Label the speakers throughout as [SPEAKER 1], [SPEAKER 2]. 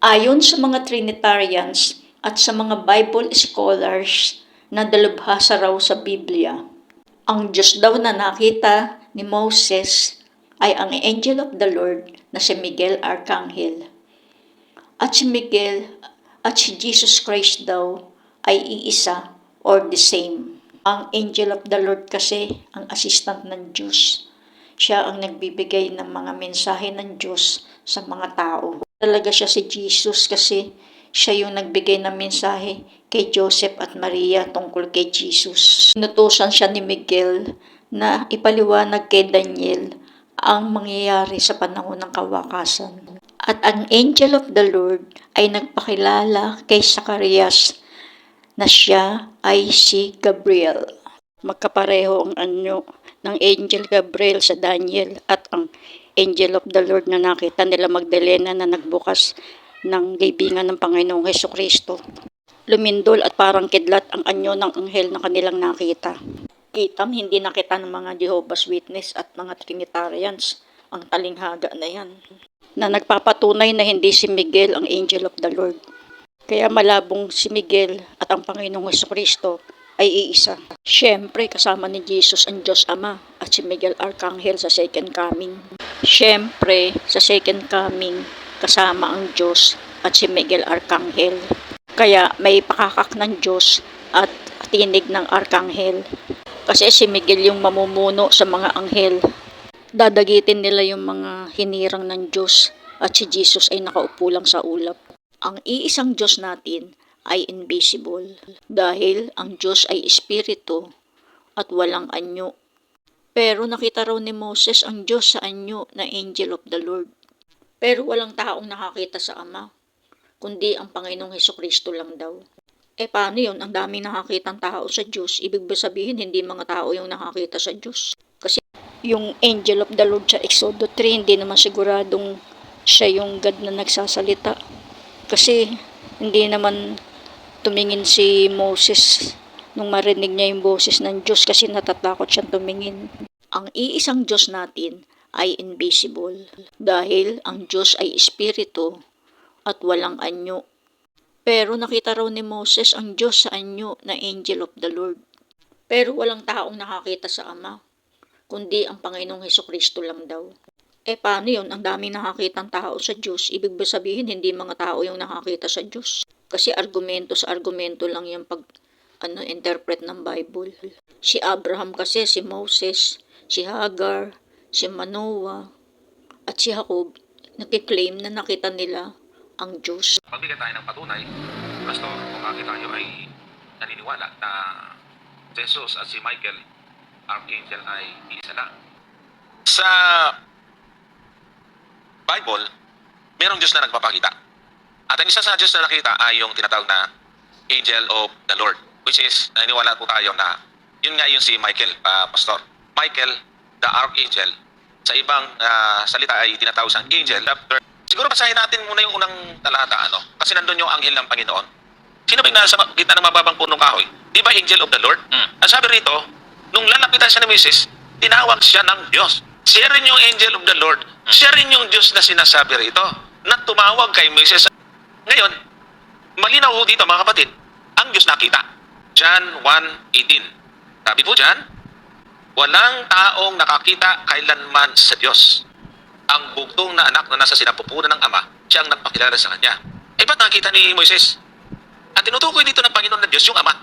[SPEAKER 1] Ayon sa mga Trinitarians at sa mga Bible scholars na dalubhasa raw sa Biblia, ang Diyos daw na nakita ni Moses ay ang Angel of the Lord na si Miguel Arcangel. At si Miguel at si Jesus Christ daw ay iisa or the same. Ang Angel of the Lord kasi ang assistant ng Diyos. Siya ang nagbibigay ng mga mensahe ng Diyos sa mga tao. Talaga siya si Jesus kasi siya yung nagbigay ng mensahe kay Joseph at Maria tungkol kay Jesus. Inutusan siya ni Miguel na ipaliwanag kay Daniel ang mangyayari sa panahon ng kawakasan. At ang Angel of the Lord ay nagpakilala kay Zacarias na siya ay si Gabriel. Magkapareho ang anyo ng Angel Gabriel sa Daniel at ang Angel of the Lord na nakita nila Magdalena na nagbukas ng libingan ng Panginoong Hesukristo. Lumindol at parang kidlat ang anyo ng anghel na kanilang nakita. Kitam hindi nakita ng mga Jehovah's Witness at mga Trinitarians ang talinghaga na yan, na nagpapatunay na hindi si Miguel ang Angel of the Lord. Kaya malabong si Miguel at ang Panginoong Hesukristo ay iisa. Siyempre, kasama ni Jesus ang Diyos Ama at si Miguel Arcangel sa second coming. Siyempre, sa second coming, kasama ang Diyos at si Miguel Arcangel. Kaya may pakakak ng Diyos at tinig ng Arcangel. Kasi si Miguel yung mamumuno sa mga anghel. Dadagitin nila yung mga hinirang ng Diyos at si Jesus ay nakaupo lang sa ulap. Ang iisang Diyos natin ay invisible dahil ang Diyos ay espiritu at walang anyo. Pero nakita raw ni Moses ang Diyos sa anyo na Angel of the Lord. Pero walang taong nakakita sa Ama, kundi ang Panginoong Hesukristo lang daw. Paano yun? Ang daming nakakitang tao sa Diyos. Ibig sabihin, hindi mga tao yung nakakita sa Diyos. Kasi yung Angel of the Lord sa Exodo 3, hindi naman siguradong siya yung God na nagsasalita. Kasi hindi naman tumingin si Moses nung marinig niya yung boses ng Diyos kasi natatakot siyang tumingin. Ang iisang Diyos natin ay invisible dahil ang Diyos ay espiritu at walang anyo. Pero nakita raw ni Moses ang Diyos sa anyo na Angel of the Lord. Pero walang taong nakakita sa Ama, kundi ang Panginoong Hesukristo lang daw. Paano yun? Ang daming nakakitang tao sa Diyos. Ibig sabihin, hindi mga tao yung nakakita sa Diyos. Kasi argumento sa argumento lang yung interpret ng Bible. Si Abraham kasi, si Moses, si Hagar, si Manoah, at si Jacob, nakiklaim na nakita nila ang Diyos.
[SPEAKER 2] Magbigay tayo ng patunay, Pastor, kung bakit tayo ay naniniwala na Jesus at si Michael, Archangel, ay isa lang. Sa Bible, merong Diyos na nagpapakita. At ang isa sa Diyos na nakita ay yung tinatawag na Angel of the Lord, which is, naniniwala po tayo na yun nga yung si Michael, Pastor. Michael, the Archangel, sa ibang salita ay tinatawag sa Angel. Siguro basahin natin muna yung unang talata, kasi nandun yung anghel ng Panginoon. Sino ba yung nasa gitna ng mababang punong kahoy? Di ba Angel of the Lord? Ang sabi rito, nung lalapitan siya ni Moses, tinawag siya ng Diyos. Siya rin yung Angel of the Lord. Siya rin yung Diyos na sinasabi rito, na tumawag kay Moses. Ngayon, malinaw ho dito mga kapatid, ang Diyos nakita. John 1:18. Sabi po dyan, walang taong nakakita kailanman sa Diyos. Ang bugtong na anak na nasa sinapupunan ng Ama, siya ang nagpakilala sa Kanya. Ba't nakita ni Moises? At tinutukoy dito ng Panginoon na Diyos yung Ama.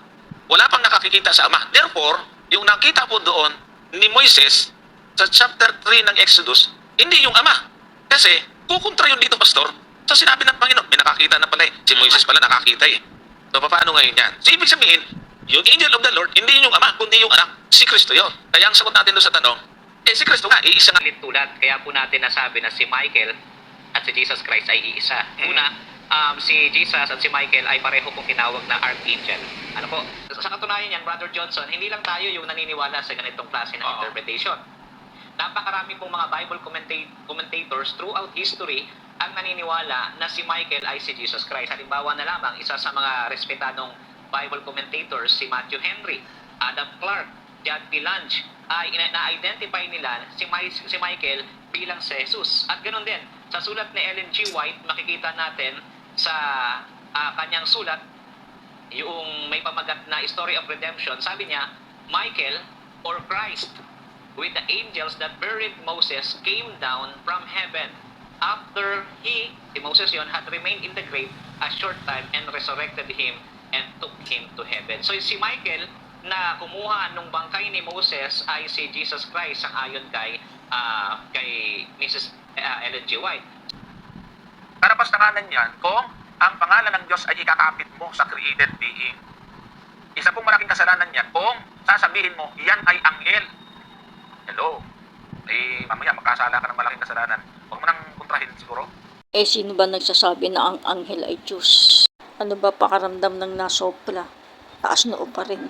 [SPEAKER 2] Wala pang nakakikita sa Ama. Therefore, yung nakita po doon ni Moises sa chapter 3 ng Exodus, hindi yung Ama. Kasi, kukontra yun dito, Pastor. So sinabi ng Panginoon, may nakakita na pala eh. Si Moises pala nakakita eh. So paano ngayon yan? So ibig sabihin, yung Angel of the Lord, hindi yung Ama, kundi yung anak. Si Kristo yun. Kaya ang sagot natin doon sa tanong, si Kristo nga, iisa nga.
[SPEAKER 3] Tulad, kaya po natin nasabi na si Michael at si Jesus Christ ay iisa. Una, si Jesus at si Michael ay pareho pong tinawag na Archangel. Ano po? Sa katunayan yan, Brother Johnson, hindi lang tayo yung naniniwala sa ganitong klase ng interpretation. Napakarami pong mga Bible commentators throughout history ang naniniwala na si Michael ay si Jesus Christ. Halimbawa na lamang, isa sa mga respetadong Bible commentators, si Matthew Henry, Adam Clark, John P. Lange, ay na-identify nila si Michael bilang si Jesus. At ganoon din, sa sulat ni Ellen G. White, makikita natin sa kanyang sulat, yung may pamagat na Story of Redemption, sabi niya, Michael or Christ with the angels that buried Moses came down from heaven after si Moses yon, had remained in the grave a short time and resurrected him and took him to heaven. So si Michael na kumuha nung bangkay ni Moses ay si Jesus Christ ang ayon kay Mrs. Ellen G. White.
[SPEAKER 2] Karapastanganan yan kung ang pangalan ng Diyos ay ikakapit mo sa created being. Isa pong malaking kasalanan yan kung sasabihin mo, yan ay anghel. Hello? Mamaya magkasala ka ng malaking kasalanan. Huwag mo nang kontrahin siguro.
[SPEAKER 1] Sino ba nagsasabi na ang anghel ay Diyos? Ano ba pakaramdam ng nasopla? Taas noo pa rin.